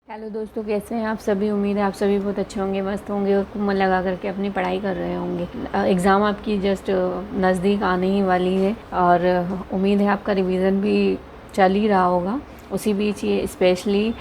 Hello दोस्तों, कैसे हैं आप सभी। उम्मीद है आप सभी बहुत अच्छे होंगे, मस्त होंगे और खूब मन लगा करके अपनी पढ़ाई कर रहे होंगे। एग्ज़ाम आपकी जस्ट नज़दीक आने ही वाली है और उम्मीद है आपका रिवीजन भी चल ही रहा होगा। उसी बीच ये स्पेशली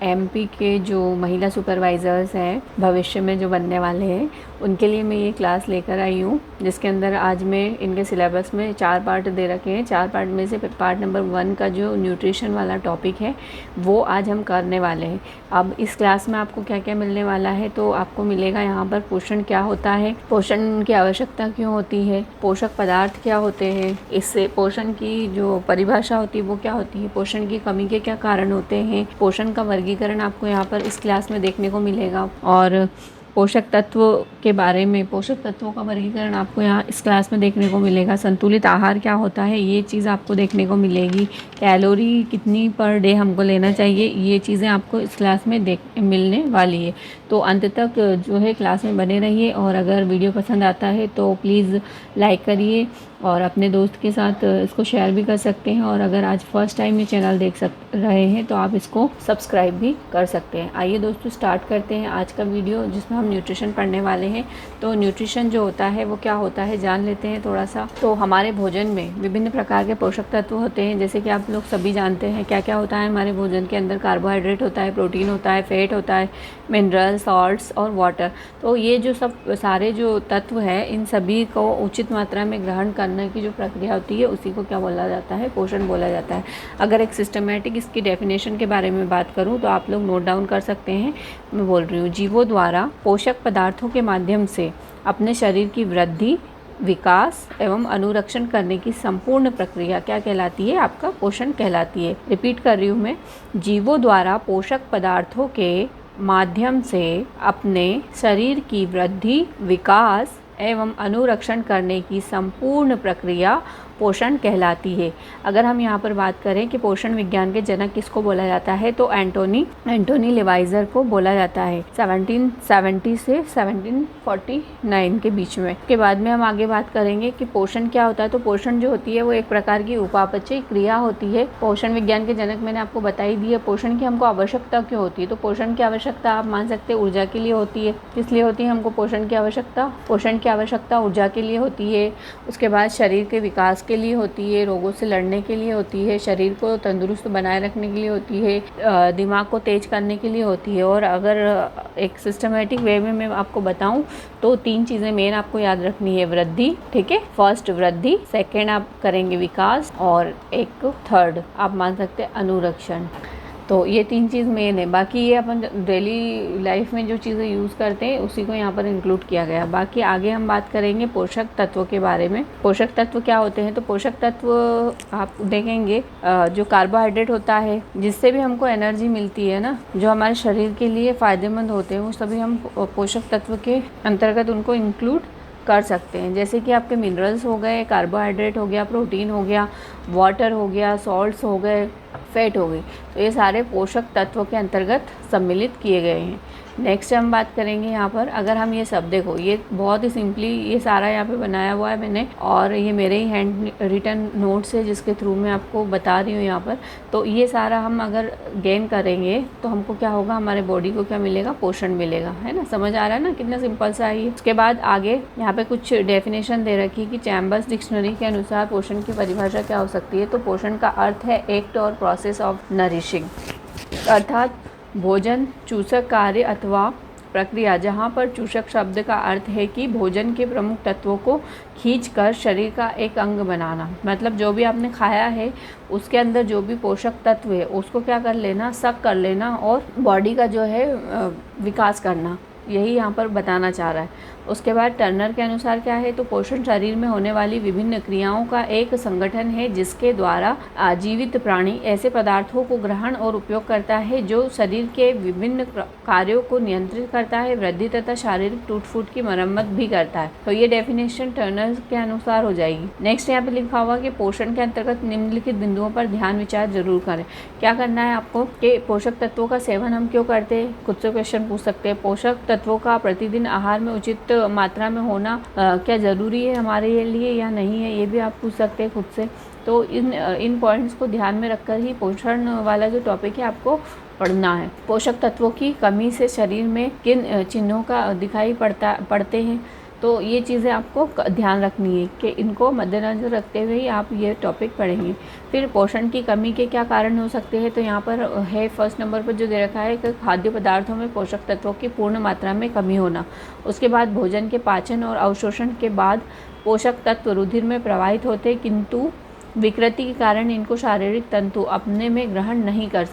एमपी के जो महिला सुपरवाइज़र्स हैं, भविष्य में जो बनने वाले हैं, उनके लिए मैं ये क्लास लेकर आई हूँ, जिसके अंदर आज मैं इनके सिलेबस में 4 पार्ट दे रखे हैं। 4 पार्ट में से पार्ट नंबर 1 का जो न्यूट्रिशन वाला टॉपिक है वो आज हम करने वाले हैं। अब इस क्लास में आपको क्या क्या मिलने वाला है, तो आपको मिलेगा यहाँ पर पोषण क्या होता है, पोषण की आवश्यकता क्यों होती है, पोषक पदार्थ क्या होते हैं, इससे पोषण की जो परिभाषा होती है वो क्या होती है, पोषण की कमी के क्या कारण होते हैं, पोषण का वर्गीकरण आपको यहाँ पर इस क्लास में देखने को मिलेगा और पोषक तत्व के बारे में, पोषक तत्वों का वर्गीकरण आपको यहाँ इस क्लास में देखने को मिलेगा। संतुलित आहार क्या होता है ये चीज़ आपको देखने को मिलेगी। कैलोरी कितनी पर डे हमको लेना चाहिए, ये चीज़ें आपको इस क्लास में मिलने वाली है। तो अंत तक जो है क्लास में बने रहिए और अगर वीडियो पसंद आता है तो प्लीज़ लाइक करिए और अपने दोस्त के साथ इसको शेयर भी कर सकते हैं। और अगर आज फर्स्ट टाइम ये चैनल देख रहे हैं तो आप इसको सब्सक्राइब भी कर सकते हैं। आइए दोस्तों, स्टार्ट करते हैं आज का वीडियो, जिसमें हम न्यूट्रिशन पढ़ने वाले हैं। तो न्यूट्रिशन जो होता है वो क्या होता है जान लेते हैं थोड़ा सा। तो हमारे भोजन में विभिन्न प्रकार के पोषक तत्व होते हैं, जैसे कि आप लोग सभी जानते हैं क्या क्या होता है हमारे भोजन के अंदर। कार्बोहाइड्रेट होता है, प्रोटीन होता है, फैट होता है, मिनरल, सॉल्ट्स और वाटर। तो ये जो सब सारे जो तत्व है, इन सभी को उचित मात्रा में ग्रहण करने की जो प्रक्रिया होती है उसी को क्या बोला जाता है, पोषण बोला जाता है। अगर एक सिस्टमेटिक इसकी डेफिनेशन के बारे में बात करूं तो आप लोग नोट डाउन कर सकते हैं। मैं बोल रही हूँ, जीवों द्वारा पोषक पदार्थों के माध्यम से अपने शरीर की वृद्धि, विकास एवं अनुरक्षण करने की संपूर्ण प्रक्रिया क्या कहलाती है, आपका पोषण कहलाती है। रिपीट कर रही हूँ मैं, जीवों द्वारा पोषक पदार्थों के माध्यम से अपने शरीर की वृद्धि, विकास एवं अनुरक्षण करने की संपूर्ण प्रक्रिया पोषण कहलाती है। अगर हम यहाँ पर बात करें कि पोषण विज्ञान के जनक किसको बोला जाता है, तो एंटोनी लेवाइजर को बोला जाता है 1770 से 1749 के बीच में। के बाद में हम आगे बात करेंगे कि पोषण क्या होता है। तो पोषण जो होती है वो एक प्रकार की उपापचय क्रिया होती है। पोषण विज्ञान के जनक मैंने आपको बताई दी है। पोषण की हमको आवश्यकता क्यों होती है, तो पोषण की आवश्यकता आप मान सकते हैं ऊर्जा के लिए होती है। किस लिए होती है हमको पोषण की आवश्यकता? पोषण की आवश्यकता ऊर्जा के लिए होती है। उसके बाद शरीर के विकास के लिए होती है, रोगों से लड़ने के लिए होती है, शरीर को तंदुरुस्त बनाए रखने के लिए होती है, दिमाग को तेज करने के लिए होती है। और अगर एक सिस्टमेटिक वे में मैं आपको बताऊं तो 3 चीज़ें मेन आपको याद रखनी है। वृद्धि, ठीक है, फर्स्ट वृद्धि, सेकेंड आप करेंगे विकास और एक थर्ड आप मान सकते हैं अनुरक्षण। तो ये 3 चीज़ मेन है। बाकी ये अपन डेली लाइफ में जो चीज़ें यूज़ करते हैं उसी को यहाँ पर इंक्लूड किया गया। बाकी आगे हम बात करेंगे पोषक तत्वों के बारे में। पोषक तत्व क्या होते हैं, तो पोषक तत्व आप देखेंगे जो कार्बोहाइड्रेट होता है, जिससे भी हमको एनर्जी मिलती है ना, जो हमारे शरीर के लिए फ़ायदेमंद होते हैं, वो सभी हम पोषक तत्व के अंतर्गत उनको इंक्लूड कर सकते हैं। जैसे कि आपके मिनरल्स हो गए, कार्बोहाइड्रेट हो गया, प्रोटीन हो गया, वाटर हो गया, सॉल्ट्स हो गए, फैट हो गई। तो ये सारे पोषक तत्वों के अंतर्गत सम्मिलित किए गए हैं। नेक्स्ट हम बात करेंगे यहाँ पर, अगर हम ये सब देखो, ये बहुत ही सिंपली ये सारा यहाँ पे बनाया हुआ है मैंने, और ये मेरे ही हैंड रिटन नोट्स है जिसके थ्रू मैं आपको बता रही हूँ यहाँ पर। तो ये सारा हम अगर गेन करेंगे तो हमको क्या होगा, हमारे बॉडी को क्या मिलेगा, पोषण मिलेगा, है ना। समझ आ रहा है ना, कितना सिंपल सा है ये। उसके बाद आगे यहाँ पे कुछ डेफिनेशन दे रखी है कि चैम्बर्स डिक्शनरी के अनुसार पोषण की परिभाषा क्या हो सकती है। तो पोषण का अर्थ है एक्ट और प्रोसेस ऑफ नरिशिंग, अर्थात भोजन चूषक कार्य अथवा प्रक्रिया, जहाँ पर चूषक शब्द का अर्थ है कि भोजन के प्रमुख तत्वों को खींचकर शरीर का एक अंग बनाना। मतलब जो भी आपने खाया है उसके अंदर जो भी पोषक तत्व है उसको क्या कर लेना, सक कर लेना और बॉडी का जो है विकास करना, यही यहाँ पर बताना चाह रहा है। उसके बाद टर्नर के अनुसार क्या है, तो पोषण शरीर में होने वाली विभिन्न क्रियाओं का एक संगठन है जिसके द्वारा जीवित प्राणी ऐसे पदार्थों को ग्रहण और उपयोग करता है जो शरीर के विभिन्न कार्यों को नियंत्रित करता है, वृद्धि तथा शारीरिक टूट फूट की मरम्मत भी करता है। तो ये डेफिनेशन टर्नर के अनुसार हो जाएगी। नेक्स्ट यहाँ पे लिखा हुआ कि पोषण के अंतर्गत निम्नलिखित बिंदुओं पर ध्यान विचार जरूर करें। क्या करना है आपको कि पोषक तत्वों का सेवन हम क्यों करते हैं, खुद से क्वेश्चन पूछ सकते हैं। पोषक तत्वों का प्रतिदिन आहार में उचित मात्रा में होना क्या ज़रूरी है हमारे लिए या नहीं है, ये भी आप पूछ सकते हैं खुद से। तो इन पॉइंट्स को ध्यान में रखकर ही पोषण वाला जो टॉपिक है आपको पढ़ना है। पोषक तत्वों की कमी से शरीर में किन चिन्हों का दिखाई पड़ते हैं, तो ये चीज़ें आपको ध्यान रखनी है कि इनको मद्देनज़र रखते हुए ही आप ये टॉपिक पढ़ेंगे। फिर पोषण की कमी के क्या कारण हो सकते हैं, तो यहाँ पर है फर्स्ट नंबर पर जो दे रखा है कि खाद्य पदार्थों में पोषक तत्वों की पूर्ण मात्रा में कमी होना। उसके बाद भोजन के पाचन और अवशोषण के बाद पोषक तत्व रुधिर में प्रवाहित होते, किंतु विकृति के कारण इनको शारीरिक तंतु अपने में ग्रहण नहीं कर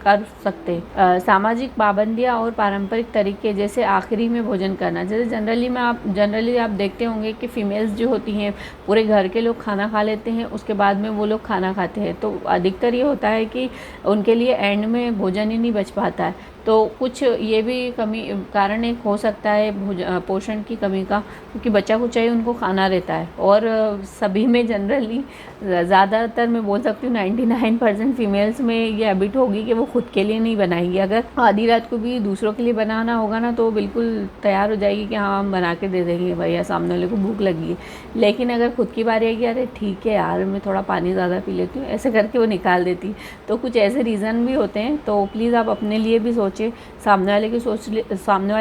सकते। सामाजिक पाबंदियाँ और पारंपरिक तरीके, जैसे आखिरी में भोजन करना। जैसे जनरली आप देखते होंगे कि फीमेल्स जो होती हैं, पूरे घर के लोग खाना खा लेते हैं, उसके बाद में वो लोग खाना खाते हैं, तो अधिकतर ये होता है कि उनके लिए एंड में भोजन ही नहीं बच पाता है। तो कुछ ये भी कारण एक हो सकता है पोषण की कमी का, क्योंकि बच्चा कुछ चाहिए उनको खाना रहता है। और सभी में जनरली ज़्यादातर मैं बोल सकती हूँ 99% फीमेल्स में ये हैबिट होगी कि वो खुद के लिए नहीं बनाएगी। अगर आधी रात को भी दूसरों के लिए बनाना होगा ना, तो बिल्कुल तैयार हो जाएगी कि हाँ हम बना के दे देंगे भैया, सामने वाले को भूख लगी है। लेकिन अगर खुद की बारी आएगी, अरे ठीक है यार मैं थोड़ा पानी ज़्यादा पी लेती हूँ, ऐसे करके वो निकाल देती है। तो कुछ ऐसे रीज़न भी होते हैं। तो प्लीज़ आप अपने लिए भी सोचें, सामने वाले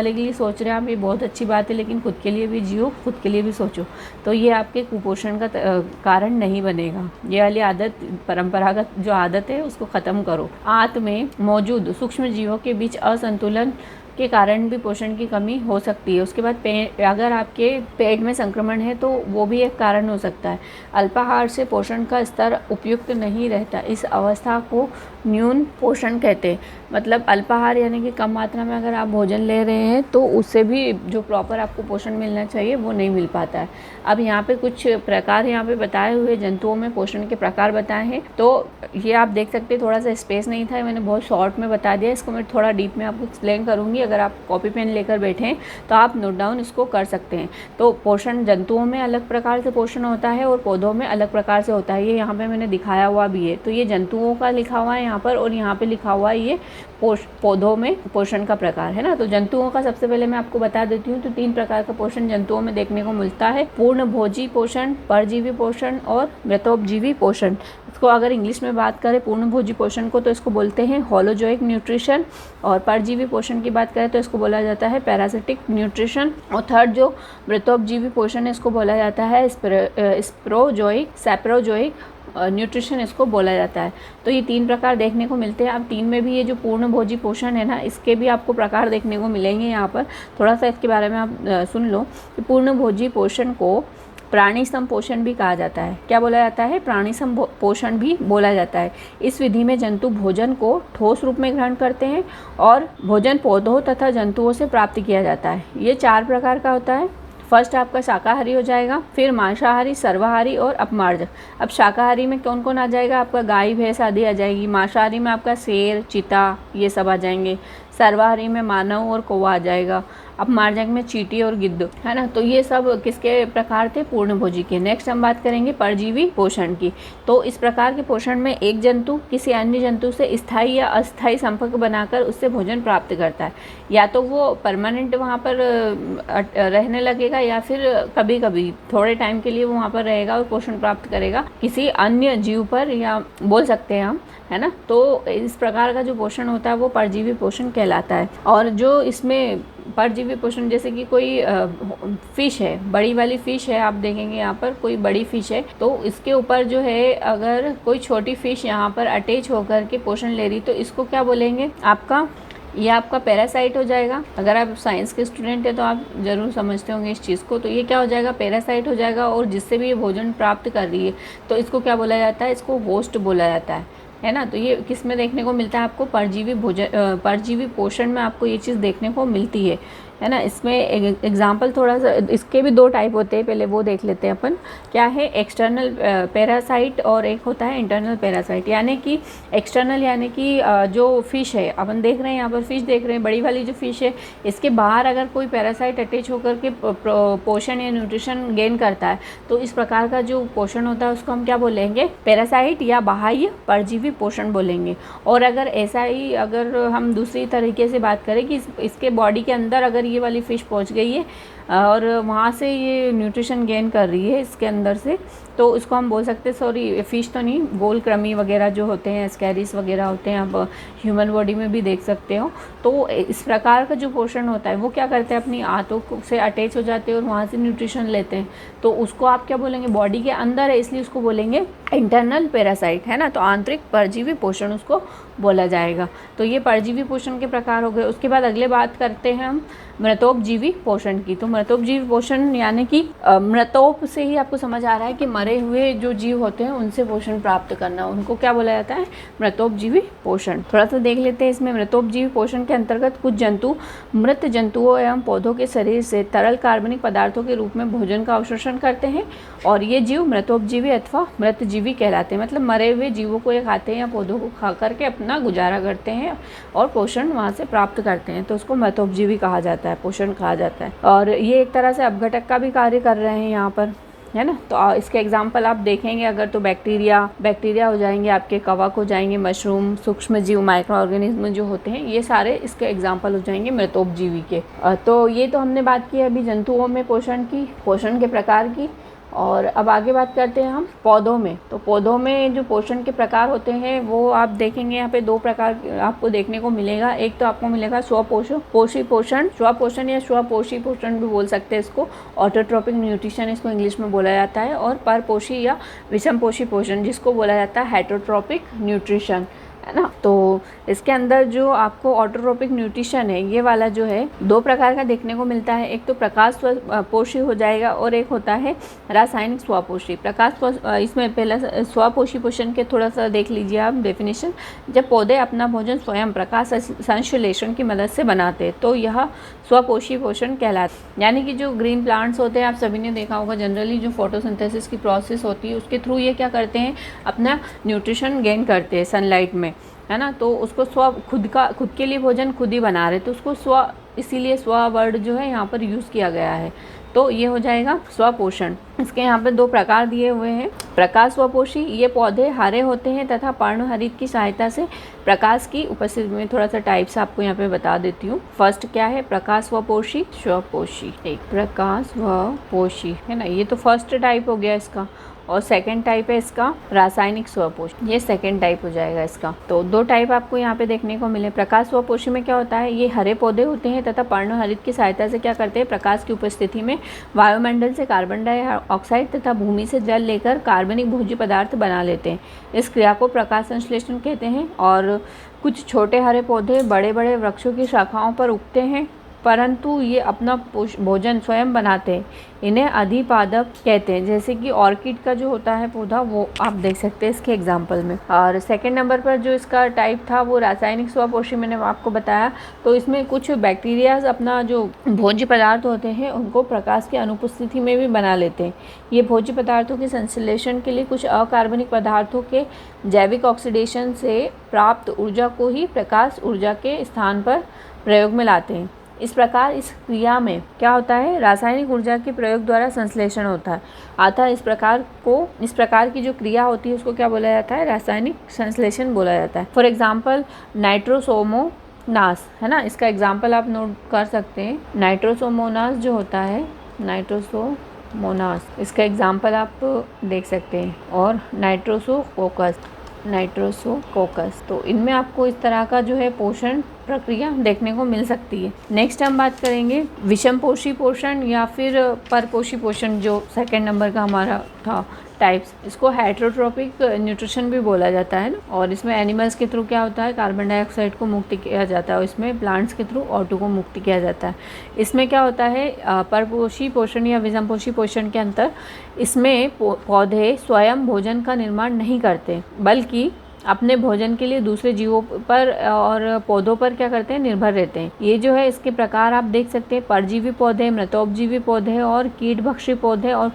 के लिए सोच रहे हैं आप, ये बहुत अच्छी बात है, लेकिन खुद के लिए भी जियो, खुद के लिए भी सोचो, तो ये आपके कुपोषण का कारण नहीं बनेगा। ये वाली आदत, परंपरागत जो आदत है, उसको ख़त्म करो। आंत में मौजूद सूक्ष्म जीवों के बीच असंतुलन के कारण भी पोषण की कमी हो सकती है। उसके बाद अगर आपके पेट में संक्रमण है तो वो भी एक कारण हो सकता है। अल्पाहार से पोषण का स्तर उपयुक्त नहीं रहता, इस अवस्था को न्यून पोषण कहते हैं। मतलब अल्पाहार यानी कि कम मात्रा में अगर आप भोजन ले रहे हैं तो उससे भी जो प्रॉपर आपको पोषण मिलना चाहिए वो नहीं मिल पाता है। अब यहाँ पे कुछ प्रकार यहाँ पे बताए हुए जंतुओं में पोषण के प्रकार बताए हैं, तो ये आप देख सकते हैं। थोड़ा सा स्पेस नहीं था, मैंने बहुत शॉर्ट में बता दिया, इसको मैं थोड़ा डीप में आपको एक्सप्लेन करूँगी। अगर आप कॉपी पेन लेकर बैठे हैं तो आप नोट डाउन इसको कर सकते हैं। तो पोषण जंतुओं में अलग प्रकार से पोषण होता है और पौधों में अलग प्रकार से होता है। ये यहाँ पे मैंने दिखाया हुआ भी है। तो ये जंतुओं का लिखा हुआ है यहाँ पर, और यहाँ पे लिखा हुआ है ये पौधों में पोषण का प्रकार है ना। तो जंतुओं का सबसे पहले मैं आपको बता देती हूँ। तो 3 प्रकार का पोषण जंतुओं में देखने को मिलता है: पूर्णभोजी पोषण, परजीवी पोषण और मृतोपजीवी पोषण। इसको अगर इंग्लिश में बात करें पूर्णभोजी पोषण को, तो इसको बोलते हैं होलोजोइक न्यूट्रिशन, और परजीवी पोषण की बात करें तो इसको बोला जाता है पैरासिटिक न्यूट्रिशन, और थर्ड जो मृतोपजीवी पोषण है इसको बोला जाता है सैप्रोजोइक न्यूट्रिशन, इसको बोला जाता है। तो ये 3 प्रकार देखने को मिलते हैं। अब 3 में भी ये जो पूर्णभोजी पोषण है ना, इसके भी आपको प्रकार देखने को मिलेंगे। यहाँ पर थोड़ा सा इसके बारे में आप सुन लो कि पूर्णभोजी पोषण को प्राणी सम पोषण भी कहा जाता है। क्या बोला जाता है? प्राणी सम पोषण भी बोला जाता है। इस विधि में जंतु भोजन को ठोस रूप में ग्रहण करते हैं और भोजन पौधों तथा जंतुओं से प्राप्त किया जाता है। ये 4 प्रकार का होता है। फर्स्ट आपका शाकाहारी हो जाएगा, फिर मांसाहारी, सर्वाहारी और अपमार्जक। अब शाकाहारी में कौन कौन आ जाएगा? आपका गाय भैंस आदि आ जाएगी। मांसाहारी में आपका शेर, चीता, ये सब आ जाएंगे। सर्वाहारी में मानव और कौवा आ जाएगा। अपमार्जक में चींटी और गिद्ध, है ना। तो ये सब किसके प्रकार थे? पूर्णभोजी के। नेक्स्ट हम बात करेंगे परजीवी पोषण की। तो इस प्रकार के पोषण में एक जंतु किसी अन्य जंतु से स्थायी या अस्थायी संपर्क बनाकर उससे भोजन प्राप्त करता है। या तो वो परमानेंट वहाँ पर रहने लगेगा, या फिर कभी कभी थोड़े टाइम के लिए वो वहाँ पर रहेगा और पोषण प्राप्त करेगा किसी अन्य जीव पर, या बोल सकते हैं हम, है ना। तो इस प्रकार का जो पोषण होता है वो परजीवी पोषण कहलाता है। और जो इसमें परजीवी पोषण, जैसे कि कोई फिश है, बड़ी वाली फिश है, आप देखेंगे यहाँ पर कोई बड़ी फिश है, तो इसके ऊपर जो है अगर कोई छोटी फिश यहाँ पर अटैच होकर के पोषण ले रही, तो इसको क्या बोलेंगे? ये आपका पैरासाइट हो जाएगा। अगर आप साइंस के स्टूडेंट हैं तो आप ज़रूर समझते होंगे इस चीज़ को। तो ये क्या हो जाएगा? पैरासाइट हो जाएगा। और जिससे भी ये भोजन प्राप्त कर रही है, तो इसको क्या बोला जाता है? इसको होस्ट बोला जाता है ना। तो ये किस में देखने को मिलता है आपको? परजीवी पोषण में आपको ये चीज़ देखने को मिलती है ना। इसमें एग्जाम्पल थोड़ा सा, इसके भी 2 टाइप होते हैं, पहले वो देख लेते हैं अपन। क्या है? एक्सटर्नल पैरासाइट और एक होता है इंटरनल पैरासाइट। यानी कि एक्सटर्नल यानी कि जो फिश है, अपन देख रहे हैं यहाँ पर फिश देख रहे हैं, बड़ी वाली जो फिश है, इसके बाहर अगर कोई पैरासाइट अटैच होकर के पोषण या न्यूट्रिशन गेन करता है, तो इस प्रकार का जो पोषण होता है उसको हम क्या बोलेंगे? पैरासाइट या बाह्य परजीवी पोषण बोलेंगे। और अगर ऐसा ही अगर हम दूसरी तरीके से बात करें कि इसके बॉडी के अंदर अगर ये वाली फ़िश पहुंच गई है और वहाँ से ये न्यूट्रिशन गेन कर रही है इसके अंदर से। तो इसको हम बोल सकते हैं, सॉरी फिश तो नहीं, गोल कृमि वगैरह जो होते हैं, स्कैरिस वगैरह होते हैं, आप ह्यूमन बॉडी में भी देख सकते हो। तो इस प्रकार का जो पोषण होता है वो क्या करते हैं, अपनी आंतों से अटैच हो जाते हैं और वहाँ से न्यूट्रिशन लेते हैं। तो उसको आप क्या बोलेंगे, बॉडी के अंदर है इसलिए उसको बोलेंगे इंटरनल पैरासाइट, है ना। तो आंतरिक परजीवी पोषण उसको बोला जाएगा। तो ये परजीवी पोषण के प्रकार हो गए। उसके बाद अगले बात करते हैं हम मृतोपजीवी पोषण की। तो मृतोपजीवी पोषण यानी कि मृतोप से ही आपको समझ आ रहा है कि मरे हुए जो जीव होते हैं उनसे पोषण प्राप्त करना, उनको क्या बोला जाता है, मृतोपजीवी पोषण। थोड़ा सा देख लेते हैं इसमें। मृतोपजीवी पोषण के अंतर्गत कुछ जंतु मृत जंतुओं एवं पौधों के शरीर से तरल कार्बनिक पदार्थों के रूप में भोजन का अवशोषण करते हैं और ये जीव मृतोपजीवी अथवा मृतजीवी कहलाते हैं। मतलब मरे हुए जीवों को ये खाते हैं या पौधों को खा करके अपना गुजारा करते हैं और पोषण वहाँ से प्राप्त करते हैं। तो उसको मृतोपजीवी कहा जाता है, पोषण कहा जाता है। और ये एक तरह से अपघटक का भी कार्य कर रहे हैं यहाँ पर, है ना। तो इसके एग्जाम्पल आप देखेंगे अगर तो बैक्टीरिया हो जाएंगे, आपके कवक हो जाएंगे, मशरूम, सूक्ष्म जीव, माइक्रो ऑर्गेनिज्म जो होते हैं, ये सारे इसके एग्जाम्पल हो जाएंगे मृतोपजीवी के। तो ये तो हमने बात की अभी जंतुओं में पोषण की, पोषण के प्रकार की। और अब आगे बात करते हैं हम पौधों में। तो पौधों में जो पोषण के प्रकार होते हैं वो आप देखेंगे यहाँ पे दो प्रकार आपको देखने को मिलेगा। एक तो आपको मिलेगा स्वपोषी पोषण, स्वपोषण या स्वपोषी पोषण भी बोल सकते हैं इसको, ऑटोट्रोपिक न्यूट्रिशन इसको इंग्लिश में बोला जाता है। और परपोषी या विषमपोषी पोषण जिसको बोला जाता है हेटरोट्रोपिक न्यूट्रिशन, है ना। तो इसके अंदर जो आपको ऑटोट्रोपिक न्यूट्रिशन है ये वाला जो है दो प्रकार का देखने को मिलता है। एक तो प्रकाश स्वपोषी हो जाएगा और एक होता है रासायनिक स्वपोषी। इसमें पहला स्वपोषी पोषण के थोड़ा सा देख लीजिए आप डेफिनेशन। जब पौधे अपना भोजन स्वयं प्रकाश संश्लेषण की मदद से बनाते हैं तो यह स्वपोषी पोषण कहलाता है। यानी कि जो ग्रीन प्लांट्स होते हैं, आप सभी ने देखा होगा, जनरली जो फोटोसिंथेसिस की प्रोसेस होती है उसके थ्रू ये क्या करते हैं, अपना न्यूट्रिशन गेन करते हैं सनलाइट में, है ना। तो उसको खुद के लिए भोजन खुद ही बना रहे, तो उसको इसीलिए स्व वर्ड जो है यहाँ पर यूज़ किया गया है। तो ये हो जाएगा स्वपोषण। इसके यहाँ पे दो प्रकार दिए हुए हैं। प्रकाश स्वपोषी, ये पौधे हरे होते हैं तथा पर्णहरित की सहायता से प्रकाश की उपस्थिति में, थोड़ा सा टाइप्स आपको यहाँ पे बता देती हूँ। फर्स्ट क्या है, प्रकाश स्वपोषी, स्वपोषी। एक प्रकाश स्वपोषी, है ना, ये तो फर्स्ट टाइप हो गया इसका। और सेकंड टाइप है इसका रासायनिक स्वपोषी, ये सेकंड टाइप हो जाएगा इसका। तो दो टाइप आपको यहाँ पे देखने को मिले। प्रकाश स्वपोषी में क्या होता है, ये हरे पौधे होते हैं तथा पर्णहरित की सहायता से क्या करते हैं, प्रकाश की उपस्थिति में वायुमंडल से कार्बन डाइऑक्साइड तथा भूमि से जल लेकर कार्बनिक भोज्य पदार्थ बना लेते हैं। इस क्रिया को प्रकाश संश्लेषण कहते हैं। और कुछ छोटे हरे पौधे बड़े बड़े वृक्षों की शाखाओं पर उगते हैं परंतु ये अपना भोजन स्वयं बनाते हैं, इन्हें अधिपादप कहते हैं। जैसे कि ऑर्किड का जो होता है पौधा, वो आप देख सकते हैं इसके एग्जाम्पल में। और सेकंड नंबर पर जो इसका टाइप था वो रासायनिक स्वपोषी, मैंने आपको बताया। तो इसमें कुछ बैक्टीरियाज अपना जो भोज्य पदार्थ होते हैं उनको प्रकाश की अनुपस्थिति में भी बना लेते हैं। ये भोज्य पदार्थों के संश्लेषण के लिए कुछ अकार्बनिक पदार्थों के जैविक ऑक्सीडेशन से प्राप्त ऊर्जा को ही प्रकाश ऊर्जा के स्थान पर प्रयोग में लाते हैं। इस प्रकार इस क्रिया में क्या होता है, रासायनिक ऊर्जा के प्रयोग द्वारा संश्लेषण होता है। अतः इस प्रकार की जो क्रिया होती है उसको क्या बोला जाता है, रासायनिक संश्लेषण बोला जाता है। फॉर एग्जाम्पल नाइट्रोसोमोनास, है ना, इसका एग्जाम्पल आप नोट कर सकते हैं। नाइट्रोसोमोनास जो होता है, नाइट्रोसोमोनास, इसका एग्जाम्पल आप देख सकते हैं। और नाइट्रोसोकोकस, तो इनमें आपको इस तरह का जो है पोषण प्रक्रिया देखने को मिल सकती है। नेक्स्ट हम बात करेंगे विषमपोषी पोषण या फिर परपोषी पोषण, जो सेकंड नंबर का हमारा था टाइप्स। इसको हेटरोट्रोपिक न्यूट्रिशन भी बोला जाता है ना। और इसमें एनिमल्स के थ्रू क्या होता है, कार्बन डाइऑक्साइड को मुक्त किया जाता है, और इसमें प्लांट्स के थ्रू O2 को मुक्त किया जाता है। इसमें क्या होता है, परपोषी पोषण या विषमपोषी पोषण के अंतर, इसमें पौधे स्वयं भोजन का निर्माण नहीं करते बल्कि अपने भोजन के लिए दूसरे जीवों पर और पौधों पर क्या करते हैं, निर्भर रहते हैं। ये जो है इसके प्रकार आप देख सकते हैं, परजीवी पौधे, मृतोपजीवी पौधे और कीटभक्षी पौधे, और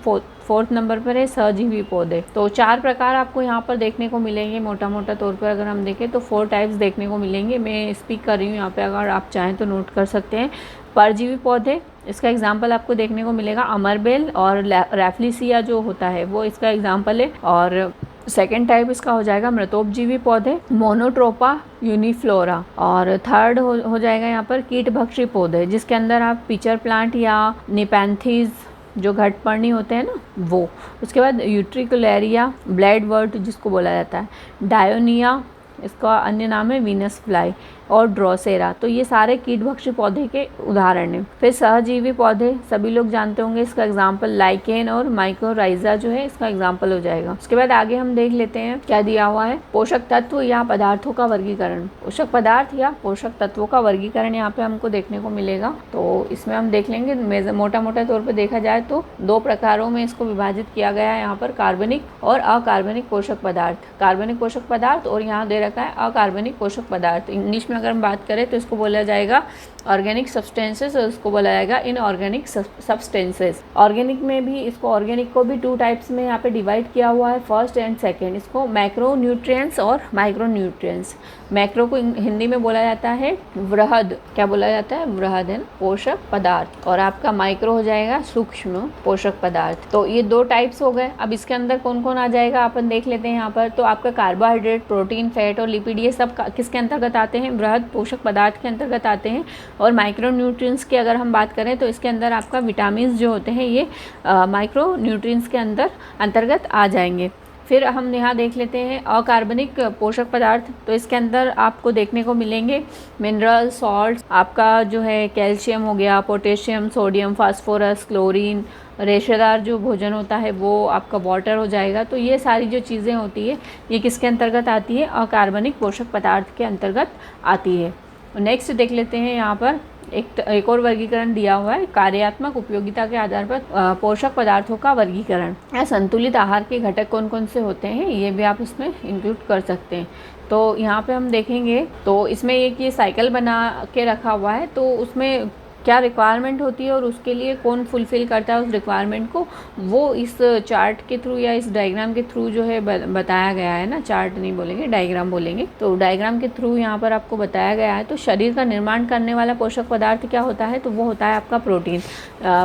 फोर्थ नंबर पर है सहजीवी पौधे। तो 4 प्रकार आपको यहाँ पर देखने को मिलेंगे। मोटा तौर पर अगर हम देखें तो 4 टाइप्स देखने को मिलेंगे। मैं स्पीक कर रही हूँ यहाँ पे, अगर आप चाहें तो नोट कर सकते हैं। परजीवी पौधे, इसका एग्जाम्पल आपको देखने को मिलेगा अमरबेल और रैफ्लिसिया जो होता है वो इसका एग्जाम्पल है। और सेकेंड टाइप इसका हो जाएगा मृतोपजीवी पौधे, मोनोट्रोपा यूनिफ्लोरा। और थर्ड हो जाएगा यहाँ पर कीटभक्षी पौधे, जिसके अंदर आप पिचर प्लांट या निपैंथीज जो घटपर्णी होते हैं ना वो। उसके बाद यूट्रिकुलेरिया, ब्लेड वर्ट जिसको बोला जाता है, डायोनिया इसका अन्य नाम है, वीनस फ्लाई और ड्रोसेरा। तो ये सारे कीटभक्षी पौधे के उदाहरण हैं। फिर सहजीवी पौधे सभी लोग जानते होंगे, इसका एग्जाम्पल लाइकेन और माइक्रोराइजा जो है इसका एग्जाम्पल हो जाएगा। उसके बाद आगे हम देख लेते हैं क्या दिया हुआ है, पोषक तत्व या पदार्थों का वर्गीकरण। पोषक पदार्थ या पोषक तत्वों का वर्गीकरण यहाँ पे हमको देखने को मिलेगा। तो इसमें हम देख लेंगे, मोटा मोटा तौर पर देखा जाए तो 2 प्रकारों में इसको विभाजित किया गया है यहाँ पर, कार्बनिक और अकार्बनिक पोषक पदार्थ। कार्बनिक पोषक पदार्थ और यहाँ दे रखा है अकार्बनिक पोषक पदार्थ। इंग्लिश में अगर हम बात करें तो इसको बोला जाएगा ऑर्गेनिक सब्सटेंसेस और इसको बोला जाएगा इनऑर्गेनिक सब्सटेंसेस। ऑर्गेनिक में भी इसको, ऑर्गेनिक को भी 2 टाइप्स में यहाँ पे डिवाइड किया हुआ है, फर्स्ट एंड सेकंड। इसको मैक्रो न्यूट्रिएंट्स और माइक्रो न्यूट्रिएंट्स। मैक्रो को हिंदी में बोला जाता है वृहद, क्या बोला जाता है, वृहद है पोषक पदार्थ, और आपका माइक्रो हो जाएगा सूक्ष्म पोषक पदार्थ। तो ये 2 टाइप्स हो गए। अब इसके अंदर कौन कौन आ जाएगा अपन देख लेते हैं यहाँ पर। तो आपका कार्बोहाइड्रेट, प्रोटीन, फैट और लिपिड ये सब किसके अंतर्गत आते हैं, वृहद पोषक पदार्थ के अंतर्गत आते हैं। और माइक्रो न्यूट्रिएंट्स की अगर हम बात करें तो इसके अंदर आपका विटामिन जो होते हैं ये माइक्रो न्यूट्रिएंट्स के अंतर्गत आ जाएंगे। फिर हम यहाँ देख लेते हैं अकार्बनिक पोषक पदार्थ। तो इसके अंदर आपको देखने को मिलेंगे मिनरल, सॉल्ट, आपका जो है कैल्शियम हो गया, पोटेशियम, सोडियम, फास्फोरस, क्लोरीन, रेशेदार जो भोजन होता है वो आपका वाटर हो जाएगा। तो ये सारी जो चीज़ें होती है ये किसके अंतर्गत आती है, अकार्बनिक पोषक पदार्थ के अंतर्गत आती है। नेक्स्ट देख लेते हैं यहाँ पर एक और वर्गीकरण दिया हुआ है, कार्यात्मक उपयोगिता के आधार पर पोषक पदार्थों का वर्गीकरण। या संतुलित आहार के घटक कौन कौन से होते हैं ये भी आप इसमें इंक्लूड कर सकते हैं। तो यहाँ पे हम देखेंगे तो इसमें एक ये साइकिल बना के रखा हुआ है, तो उसमें क्या रिक्वायरमेंट होती है और उसके लिए कौन फुलफ़िल करता है उस रिक्वायरमेंट को, वो इस चार्ट के थ्रू या इस डायग्राम के थ्रू जो है बताया गया है ना। चार्ट नहीं बोलेंगे, डायग्राम बोलेंगे। तो डायग्राम के थ्रू यहाँ पर आपको बताया गया है। तो शरीर का निर्माण करने वाला पोषक पदार्थ क्या होता है, तो वो होता है आपका प्रोटीन।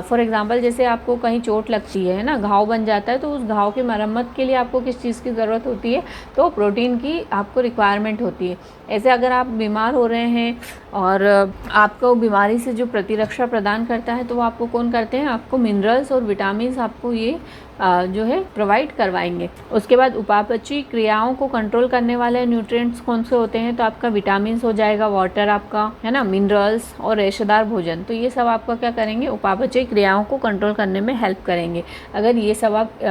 फॉर एग्जाम्पल जैसे आपको कहीं चोट लगती है ना, घाव बन जाता है, तो उस घाव की मरम्मत के लिए आपको किस चीज़ की ज़रूरत होती है, तो प्रोटीन की आपको रिक्वायरमेंट होती है। ऐसे अगर आप बीमार हो रहे हैं और आपको बीमारी से जो प्रतिरक्षा प्रदान करता है तो वो आपको कौन करते हैं, आपको मिनरल्स और विटामिन्स आपको ये जो है प्रोवाइड करवाएंगे। उसके बाद उपापचयी क्रियाओं को कंट्रोल करने वाले न्यूट्रिएंट्स कौन से होते हैं, तो आपका विटामिन्स हो जाएगा, वाटर आपका है ना, मिनरल्स और रेशेदार भोजन। तो ये सब आपका क्या करेंगे, उपापचयी क्रियाओं को कंट्रोल करने में हेल्प करेंगे अगर ये सब आप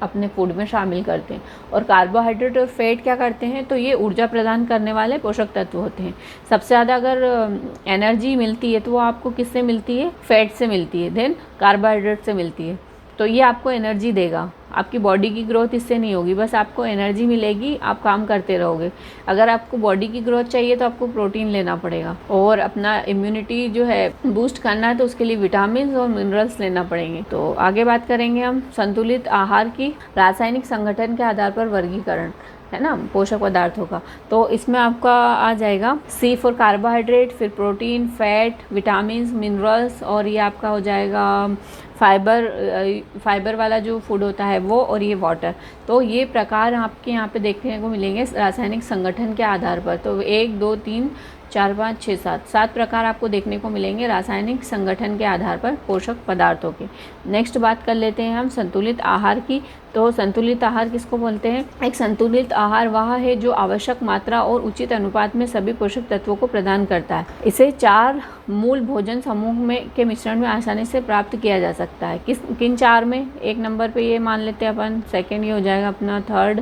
अपने फूड में शामिल करते हैं। और कार्बोहाइड्रेट और फैट क्या करते हैं, तो ये ऊर्जा प्रदान करने वाले पोषक तत्व होते हैं। सबसे ज़्यादा अगर एनर्जी मिलती है तो वो आपको किससे मिलती है, फैट से मिलती है, देन कार्बोहाइड्रेट से मिलती है। तो ये आपको एनर्जी देगा, आपकी बॉडी की ग्रोथ इससे नहीं होगी, बस आपको एनर्जी मिलेगी, आप काम करते रहोगे। अगर आपको बॉडी की ग्रोथ चाहिए तो आपको प्रोटीन लेना पड़ेगा, और अपना इम्यूनिटी जो है बूस्ट करना है तो उसके लिए विटामिन और मिनरल्स लेना पड़ेंगे। तो आगे बात करेंगे हम संतुलित आहार की रासायनिक संगठन के आधार पर वर्गीकरण, है ना, पोषक पदार्थों का। तो इसमें आपका आ जाएगा C फॉर कार्बोहाइड्रेट, फिर प्रोटीन, फैट, विटामिन, मिनरल्स, और ये आपका हो जाएगा फाइबर वाला जो फूड होता है वो, और ये वाटर। तो ये प्रकार आपके यहाँ पे देखने को मिलेंगे रासायनिक संगठन के आधार पर। तो 1 2 3 4 5 6 7 प्रकार आपको देखने को मिलेंगे रासायनिक संगठन के आधार पर पोषक पदार्थों के। नेक्स्ट बात कर लेते हैं हम संतुलित आहार की। तो संतुलित आहार किसको बोलते हैं, एक संतुलित आहार वह है जो आवश्यक मात्रा और उचित अनुपात में सभी पोषक तत्वों को प्रदान करता है। इसे 4 मूल भोजन समूह में के मिश्रण में आसानी से प्राप्त किया जा सकता है। किन 4 में, 1 नंबर पे ये मान लेते हैं अपन, सेकंड ये हो जाएगा अपना थर्ड,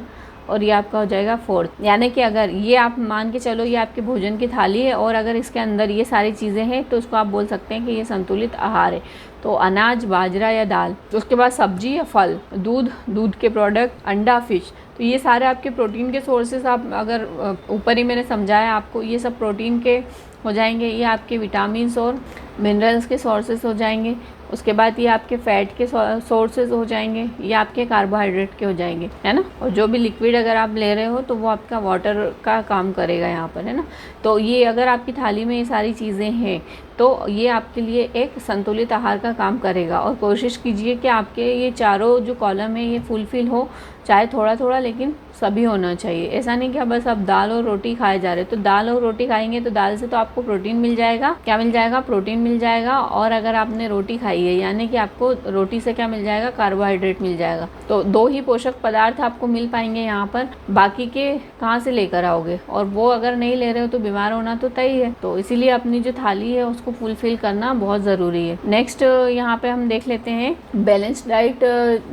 और ये आपका हो जाएगा फोर्थ। यानी कि अगर ये आप मान के चलो ये आपके भोजन की थाली है और अगर इसके अंदर ये सारी चीज़ें हैं तो उसको आप बोल सकते हैं कि ये संतुलित आहार है। तो अनाज, बाजरा या दाल, तो उसके बाद सब्जी या फल, दूध के प्रोडक्ट, अंडा, फिश, तो ये सारे आपके प्रोटीन के सोर्सेस। आप अगर ऊपर ही मैंने समझाया आपको, ये सब प्रोटीन के हो जाएंगे, ये आपके विटामिन्स और मिनरल्स के सोर्सेस हो जाएंगे। उसके बाद ये आपके फैट के सोर्सेज हो जाएंगे, ये आपके कार्बोहाइड्रेट के हो जाएंगे, है ना। और जो भी लिक्विड अगर आप ले रहे हो तो वो आपका वाटर का काम करेगा यहाँ पर, है ना। तो ये अगर आपकी थाली में ये सारी चीज़ें हैं तो ये आपके लिए एक संतुलित आहार का काम करेगा। और कोशिश कीजिए कि आपके ये चारों जो कॉलम है ये फुलफिल हो, चाहे थोड़ा थोड़ा लेकिन सभी होना चाहिए। ऐसा नहीं कि बस आप दाल और रोटी खाए जा रहे हो। तो दाल और रोटी खाएंगे तो दाल से तो आपको प्रोटीन मिल जाएगा। क्या मिल जाएगा? प्रोटीन मिल जाएगा। और अगर आपने रोटी खाई है यानी कि आपको रोटी से क्या मिल जाएगा? कार्बोहाइड्रेट मिल जाएगा। तो 2 ही पोषक पदार्थ आपको मिल पाएंगे यहाँ पर, बाकी के कहाँ से लेकर आओगे? और वो अगर नहीं ले रहे हो तो बीमार होना तो तय है। तो इसीलिए अपनी जो थाली है उसको फुलफिल करना बहुत ज़रूरी है। नेक्स्ट यहाँ पे हम देख लेते हैं बैलेंस डाइट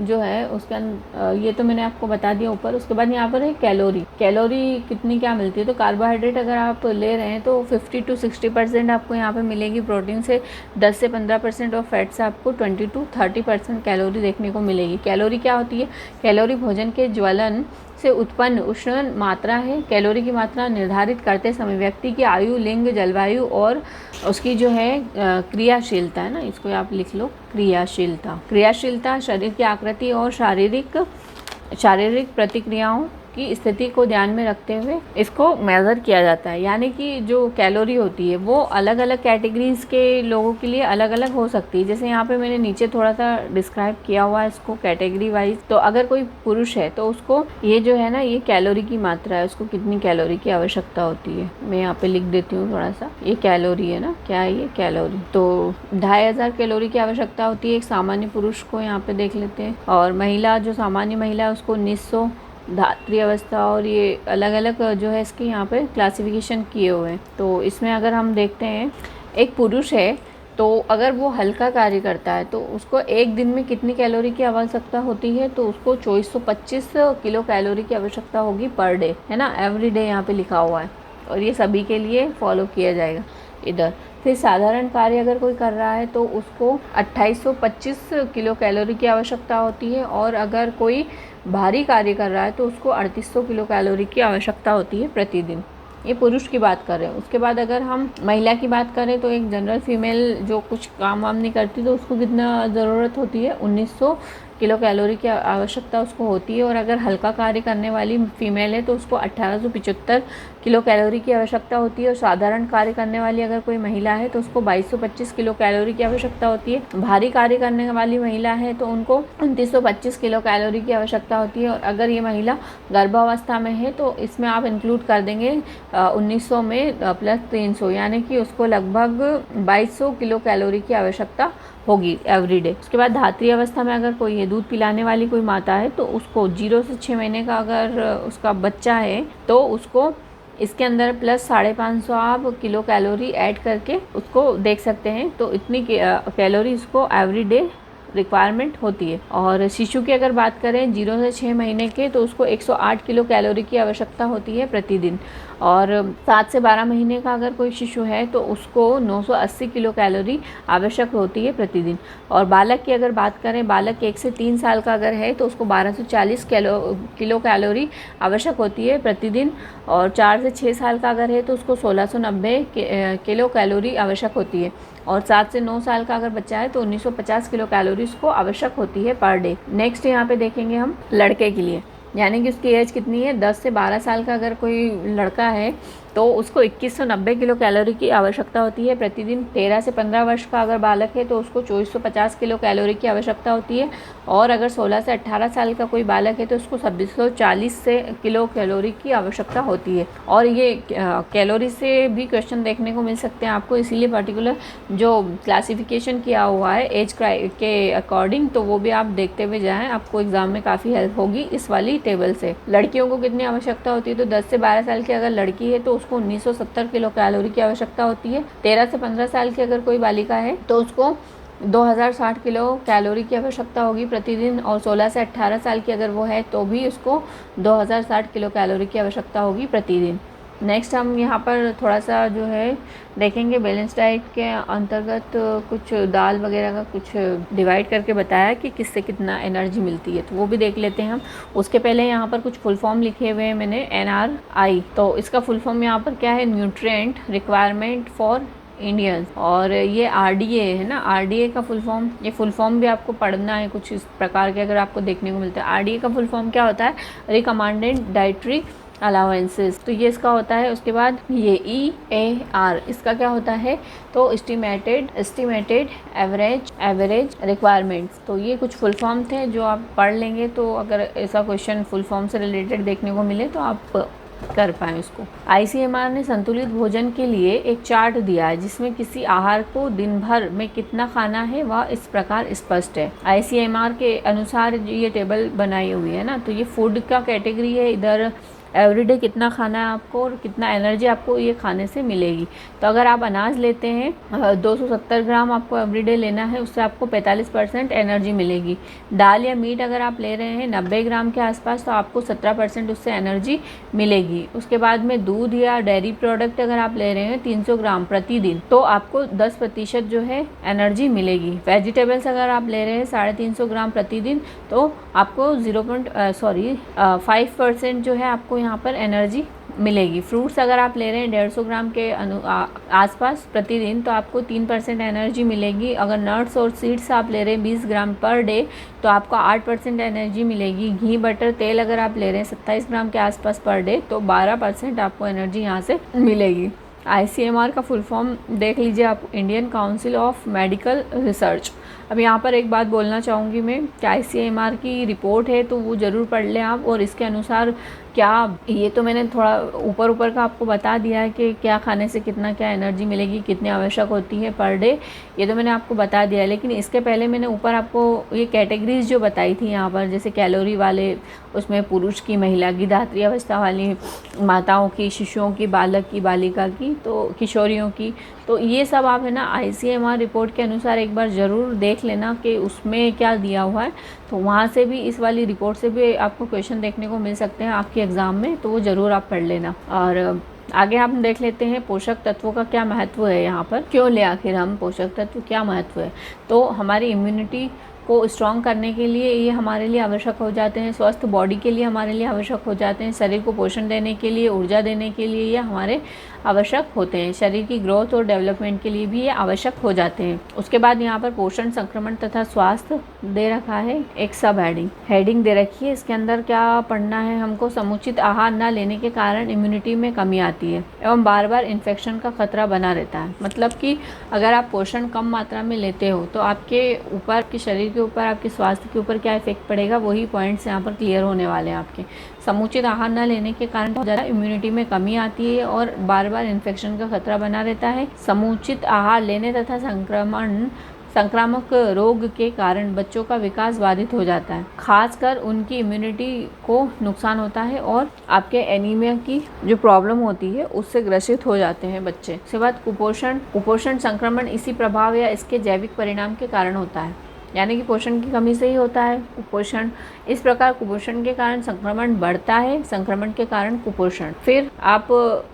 जो है उसके ये तो मैंने आपको बता दिया ऊपर। उसके बाद यहाँ पर है कैलोरी। कैलोरी कितनी क्या मिलती है? तो कार्बोहाइड्रेट अगर आप ले रहे हैं तो 50 to 60% आपको यहाँ पे मिलेगी प्रोटीन से, 10 से 15% और फैट से आपको 20 to 30% कैलोरी देखने को मिलेगी। कैलोरी क्या होती है? कैलोरी भोजन के ज्वलन से उत्पन्न उष्ण मात्रा है। कैलोरी की मात्रा निर्धारित करते समय व्यक्ति की आयु, लिंग, जलवायु और उसकी जो है क्रियाशीलता है ना, इसको आप लिख लो, क्रियाशीलता शरीर की आकृति और शारीरिक प्रतिक्रियाओं की स्थिति को ध्यान में रखते हुए इसको मेज़र किया जाता है। यानी कि जो कैलोरी होती है वो अलग अलग कैटेगरीज के लोगों के लिए अलग अलग हो सकती है। जैसे यहाँ पे मैंने नीचे थोड़ा सा डिस्क्राइब किया हुआ है इसको कैटेगरी वाइज। तो अगर कोई पुरुष है तो उसको ये जो है ना, ये कैलोरी की मात्रा है, उसको कितनी कैलोरी की आवश्यकता होती है मैं यहाँ पे लिख देती हूँ थोड़ा सा। ये कैलोरी है ना, क्या है ये? कैलोरी। तो 2500 कैलोरी की आवश्यकता होती है एक सामान्य पुरुष को, यहाँ पे देख लेते हैं। और महिला, जो सामान्य महिला है उसको 1900, धात्री अवस्था, और ये अलग अलग जो है इसकी यहाँ पे क्लासिफिकेशन किए हुए हैं। तो इसमें अगर हम देखते हैं, एक पुरुष है तो अगर वो हल्का कार्य करता है तो उसको एक दिन में कितनी कैलोरी की आवश्यकता होती है? तो उसको 2425 किलो कैलोरी की आवश्यकता होगी पर डे, है ना, एवरी डे यहाँ पे लिखा हुआ है। और ये सभी के लिए फॉलो किया जाएगा इधर। फिर साधारण कार्य अगर कोई कर रहा है तो उसको 2825 किलो कैलोरी की आवश्यकता होती है। और अगर कोई भारी कार्य कर रहा है तो उसको 3800 किलो कैलोरी की आवश्यकता होती है प्रतिदिन। ये पुरुष की बात कर रहे हैं। उसके बाद अगर हम महिला की बात करें तो एक जनरल फीमेल जो कुछ काम वाम नहीं करती तो उसको कितना ज़रूरत होती है? 1900 किलो कैलोरी की आवश्यकता उसको होती है। और अगर हल्का कार्य करने वाली फीमेल है तो उसको 1875 किलो कैलोरी की आवश्यकता होती है। और साधारण कार्य करने वाली अगर कोई महिला है तो उसको 2225 किलो कैलोरी की आवश्यकता होती है। भारी कार्य करने वाली महिला है तो उनको 2925 किलो कैलोरी की आवश्यकता होती है। और अगर ये महिला गर्भावस्था में है तो इसमें आप इंक्लूड कर देंगे 1900 में प्लस 300, यानी कि उसको लगभग 2200 किलो कैलोरी की आवश्यकता होगी एवरी डे। उसके बाद धात्री अवस्था में अगर कोई है, दूध पिलाने वाली कोई माता है तो उसको 0 से 6 महीने का अगर उसका बच्चा है तो उसको इसके अंदर प्लस 550 आप किलो कैलोरी ऐड करके उसको देख सकते हैं। तो इतनी कैलोरी उसको एवरी डे रिक्वायरमेंट होती है। और शिशु की अगर बात करें 0 से 6 महीने के तो उसको 108 किलो कैलोरी की आवश्यकता होती है प्रतिदिन। और 7 से 12 महीने का अगर कोई शिशु है तो उसको 980 किलो कैलोरी आवश्यक होती है प्रतिदिन। और बालक की अगर बात करें, बालक 1 से 3 साल का अगर है तो उसको 1240 किलो कैलोरी आवश्यक होती है प्रतिदिन। और 4 से 6 साल का अगर है तो उसको 1690 किलो कैलोरी आवश्यक होती है। और 7 से 9 साल का अगर बच्चा है तो 1950 किलो कैलोरी उसको आवश्यक होती है पर डे। नेक्स्ट यहाँ पे देखेंगे हम लड़के के लिए, यानी कि उसकी एज कितनी है? 10 से 12 साल का अगर कोई लड़का है तो उसको 2190 किलो कैलोरी की आवश्यकता होती है प्रतिदिन। 13 से 15 वर्ष का अगर बालक है तो उसको 2450 किलो कैलोरी की आवश्यकता होती है। और अगर 16 से 18 साल का कोई बालक है तो उसको 2640 से किलो कैलोरी की आवश्यकता होती है। और ये कैलोरी से भी क्वेश्चन देखने को मिल सकते हैं आपको, इसीलिए पर्टिकुलर जो क्लासिफिकेशन किया हुआ है एज के अकॉर्डिंग तो वो भी आप देखते हुए जाएँ, आपको एग्जाम में काफ़ी हेल्प होगी इस वाली टेबल से। लड़कियों को कितनी आवश्यकता होती है? तो 10 से 12 साल की अगर लड़की है तो उसको 1970 किलो कैलोरी की आवश्यकता होती है। 13 से 15 साल की अगर कोई बालिका है तो उसको 2060 किलो कैलोरी की आवश्यकता होगी प्रतिदिन। और 16 से 18 साल की अगर वो है तो भी उसको 2060 किलो कैलोरी की आवश्यकता होगी प्रतिदिन। नेक्स्ट हम यहाँ पर थोड़ा सा जो है देखेंगे बैलेंस डाइट के अंतर्गत कुछ दाल वगैरह का कुछ डिवाइड करके बताया कि किससे कितना एनर्जी मिलती है, तो वो भी देख लेते हैं हम। उसके पहले यहाँ पर कुछ फुल फॉर्म लिखे हुए हैं मैंने, NRI। तो इसका फुल फॉर्म यहाँ पर क्या है? Nutrient requirement for Indians. और ये RDA है ना, RDA का फुल फॉर्म, ये फुल फॉर्म भी आपको पढ़ना है कुछ इस प्रकार के अगर आपको देखने को मिलता है। RDA का फुल फॉर्म क्या होता है? रिकमेंडेड डाइटरी अलाउंसेस, तो ये इसका होता है। उसके बाद ये EAR, इसका क्या होता है, तो एस्टिमेटेड एवरेज रिक्वायरमेंट्स। तो ये कुछ फुल फॉर्म थे जो आप पढ़ लेंगे, तो अगर ऐसा क्वेश्चन फुल फॉर्म से रिलेटेड देखने को मिले तो आप कर पाएँ उसको। ICMR ने संतुलित भोजन के लिए एक चार्ट दिया है जिसमें किसी आहार को दिन भर में कितना खाना है वह इस प्रकार स्पष्ट है। ICMR के अनुसार ये टेबल बनाई हुई है ना, तो ये फूड का कैटेगरी है। इधर एवरीडे कितना खाना है आपको और कितना एनर्जी आपको ये खाने से मिलेगी। तो अगर आप अनाज लेते हैं 270 ग्राम आपको एवरीडे लेना है, उससे आपको 45% एनर्जी मिलेगी। दाल या मीट अगर आप ले रहे हैं 90 ग्राम के आसपास, तो आपको 17% उससे एनर्जी मिलेगी। उसके बाद में दूध या डेयरी प्रोडक्ट अगर आप ले रहे हैं 300 ग्राम प्रतिदिन, तो आपको 10% जो है एनर्जी मिलेगी। वेजिटेबल्स अगर आप ले रहे हैं 350 ग्राम प्रतिदिन, तो आपको 5% जो है आपको यहाँ पर एनर्जी मिलेगी। फ्रूट्स अगर आप ले रहे हैं 150 ग्राम के आसपास प्रतिदिन, तो आपको 3% एनर्जी मिलेगी। अगर नट्स और सीड्स आप ले रहे हैं 20 ग्राम पर डे, तो आपको 8% एनर्जी मिलेगी। घी बटर तेल अगर आप ले रहे हैं 27 ग्राम के आसपास पर डे, तो 12% आपको एनर्जी यहाँ से मिलेगी। ICMR का फुल फॉर्म देख लीजिए आप, Indian council of medical research. अब यहाँ पर एक बात बोलना चाहूँगी मैं कि ICMR की रिपोर्ट है तो वो ज़रूर पढ़ लें आप, और इसके अनुसार क्या, ये तो मैंने थोड़ा ऊपर का आपको बता दिया है कि क्या खाने से कितना क्या एनर्जी मिलेगी, कितनी आवश्यक होती है पर डे, ये तो मैंने आपको बता दिया है। लेकिन इसके पहले मैंने ऊपर आपको ये कैटेगरीज जो बताई थी यहाँ पर, जैसे कैलोरी वाले, उसमें पुरुष की, महिला की, धात्री अवस्था वाली माताओं की, शिशुओं की, बालक की, बालिका की, तो किशोरियों की, तो ये सब आप है ना ICMR रिपोर्ट के अनुसार एक बार ज़रूर देख लेना कि उसमें क्या दिया हुआ है। तो वहाँ से भी, इस वाली रिपोर्ट से भी आपको क्वेश्चन देखने को मिल सकते हैं आपके एग्ज़ाम में, तो वो ज़रूर आप पढ़ लेना। और आगे हम देख लेते हैं पोषक तत्वों का क्या महत्व है यहाँ पर, क्यों ले आखिर हम पोषक तत्व, क्या महत्व है। तो हमारी इम्यूनिटी को स्ट्रॉन्ग करने के लिए ये हमारे लिए आवश्यक हो जाते हैं, स्वस्थ बॉडी के लिए हमारे लिए आवश्यक हो जाते हैं, शरीर को पोषण देने के लिए, ऊर्जा देने के लिए ये हमारे आवश्यक होते हैं, शरीर की ग्रोथ और डेवलपमेंट के लिए भी ये आवश्यक हो जाते हैं। उसके बाद यहाँ पर पोषण, संक्रमण तथा स्वास्थ्य दे रखा है, एक सब हेडिंग दे रखी है। इसके अंदर क्या पढ़ना है हमको, समुचित आहार न लेने के कारण इम्यूनिटी में कमी आती है एवं बार बार इन्फेक्शन का खतरा बना रहता है। मतलब कि अगर आप पोषण कम मात्रा में लेते हो तो आपके ऊपर, आपके शरीर के ऊपर, आपके स्वास्थ्य के ऊपर क्या इफेक्ट पड़ेगा, वही पॉइंट्स यहाँ पर क्लियर होने वाले हैं आपके। समुचित आहार न लेने के कारण बहुत ज़्यादा इम्यूनिटी में कमी आती है और बार बार इन्फेक्शन का खतरा बना रहता है। समुचित आहार लेने तथा संक्रामक रोग के कारण बच्चों का विकास बाधित हो जाता है, खासकर उनकी इम्यूनिटी को नुकसान होता है और आपके एनीमिया की जो प्रॉब्लम होती है उससे ग्रसित हो जाते हैं बच्चे। उसके बाद कुपोषण संक्रमण इसी प्रभाव या इसके जैविक परिणाम के कारण होता है, यानी कि पोषण की कमी से ही होता है कुपोषण। इस प्रकार कुपोषण के कारण संक्रमण बढ़ता है, संक्रमण के कारण कुपोषण। फिर आप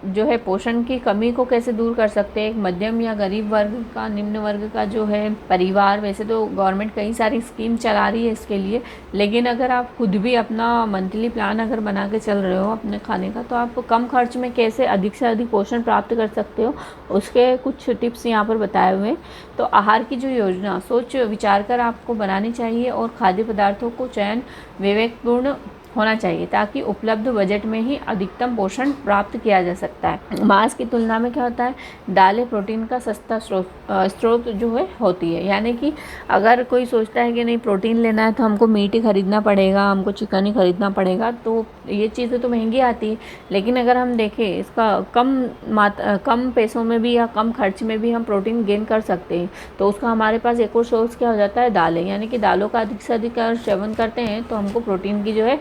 जो है पोषण की कमी को कैसे दूर कर सकते हैं, एक मध्यम या गरीब वर्ग का, निम्न वर्ग का जो है परिवार, वैसे तो गवर्नमेंट कई सारी स्कीम चला रही है इसके लिए, लेकिन अगर आप खुद भी अपना मंथली प्लान अगर बना के चल रहे हो अपने खाने का, तो आप कम खर्च में कैसे अधिक से अधिक पोषण प्राप्त कर सकते हो, उसके कुछ टिप्स यहाँ पर बताए हुए हैं। तो आहार की जो योजना सोच विचार कर आपको बनानी चाहिए और खाद्य पदार्थों को चयन विवेकपूर्ण होना चाहिए ताकि उपलब्ध बजट में ही अधिकतम पोषण प्राप्त किया जा सकता है। मांस की तुलना में क्या होता है, दालें प्रोटीन का सस्ता स्रोत जो है होती है, यानी कि अगर कोई सोचता है कि नहीं प्रोटीन लेना है तो हमको मीट ही खरीदना पड़ेगा, हमको चिकन ही खरीदना पड़ेगा, तो ये चीज़ें तो महंगी आती है। लेकिन अगर हम देखें इसका कम पैसों में भी या कम खर्च में भी हम प्रोटीन गेन कर सकते हैं, तो उसका हमारे पास एक और सोर्स क्या हो जाता है, दालें। यानी कि दालों का अधिक से अधिक सेवन करते हैं तो हमको प्रोटीन की जो है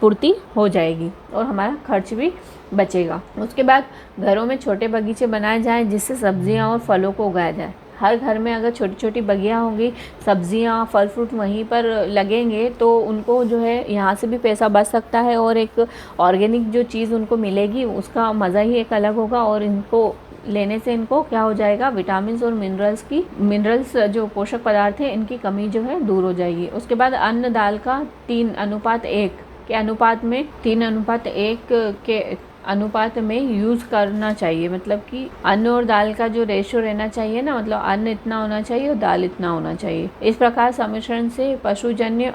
पूर्ति हो जाएगी और हमारा खर्च भी बचेगा। उसके बाद घरों में छोटे बगीचे बनाए जाएं जिससे सब्जियां और फलों को उगाया जाए। हर घर में अगर छोटी छोटी बगियां होंगी, सब्जियां फल फ्रूट वहीं पर लगेंगे, तो उनको जो है यहाँ से भी पैसा बच सकता है और एक ऑर्गेनिक जो चीज़ उनको मिलेगी उसका मज़ा ही एक अलग होगा, और इनको लेने से इनको क्या हो जाएगा, विटामिन्स और मिनरल्स जो पोषक पदार्थ हैं इनकी कमी जो है दूर हो जाएगी। उसके बाद अन्न दाल का 3:1 के अनुपात में 3:1 के अनुपात में यूज़ करना चाहिए। मतलब कि अन्न और दाल का जो रेशो रहना चाहिए ना, मतलब अन्न इतना होना चाहिए और दाल इतना होना चाहिए। इस प्रकार सम्मिश्रण से पशुजन्य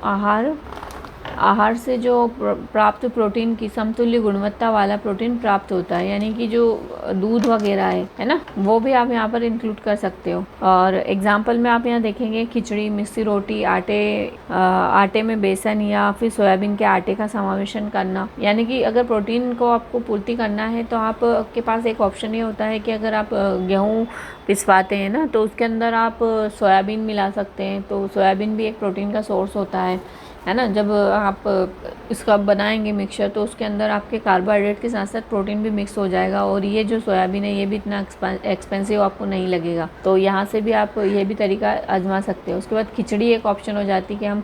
आहार से जो प्राप्त प्रोटीन की समतुल्य गुणवत्ता वाला प्रोटीन प्राप्त होता है, यानी कि जो दूध वगैरह है ना, वो भी आप यहाँ पर इंक्लूड कर सकते हो। और एग्जाम्पल में आप यहाँ देखेंगे खिचड़ी, मिस्सी रोटी, आटे में बेसन या फिर सोयाबीन के आटे का समावेशन करना। यानी कि अगर प्रोटीन को आपको पूर्ति करना है तो आपके पास एक ऑप्शन ये होता है कि अगर आप गेहूँ पिसवाते हैं ना, तो उसके अंदर आप सोयाबीन मिला सकते हैं। तो सोयाबीन भी एक प्रोटीन का सोर्स होता है ना। जब आप इसका बनाएंगे मिक्सचर, तो उसके अंदर आपके कार्बोहाइड्रेट के साथ साथ प्रोटीन भी मिक्स हो जाएगा, और ये जो सोयाबीन है ये भी इतना एक्सपेंसिव आपको नहीं लगेगा। तो यहाँ से भी आप ये भी तरीका आजमा सकते हो। उसके बाद खिचड़ी एक ऑप्शन हो जाती है कि हम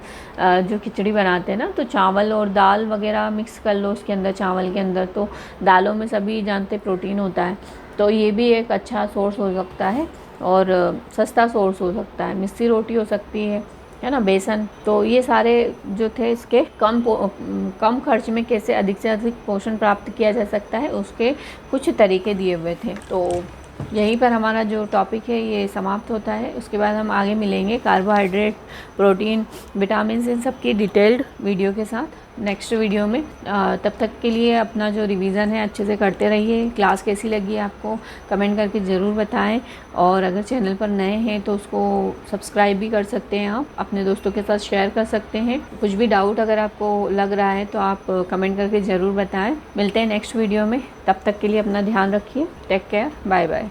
जो खिचड़ी बनाते हैं ना, तो चावल और दाल वगैरह मिक्स कर लो उसके अंदर, चावल के अंदर। तो दालों में सभी जानते प्रोटीन होता है, तो ये भी एक अच्छा सोर्स हो सकता है और सस्ता सोर्स हो सकता है। मिस्सी रोटी हो सकती है ना, बेसन। तो ये सारे जो थे इसके कम खर्च में कैसे अधिक से अधिक पोषण प्राप्त किया जा सकता है, उसके कुछ तरीके दिए हुए थे। तो यहीं पर हमारा जो टॉपिक है ये समाप्त होता है। उसके बाद हम आगे मिलेंगे कार्बोहाइड्रेट, प्रोटीन, विटामिन, इन सब की डिटेल्ड वीडियो के साथ नेक्स्ट वीडियो में। तब तक के लिए अपना जो रिवीजन है अच्छे से करते रहिए। क्लास कैसी लगी आपको कमेंट करके ज़रूर बताएं, और अगर चैनल पर नए हैं तो उसको सब्सक्राइब भी कर सकते हैं, आप अपने दोस्तों के साथ शेयर कर सकते हैं। कुछ भी डाउट अगर आपको लग रहा है तो आप कमेंट करके ज़रूर बताएं। मिलते हैं नेक्स्ट वीडियो में, तब तक के लिए अपना ध्यान रखिए। Take care, bye bye.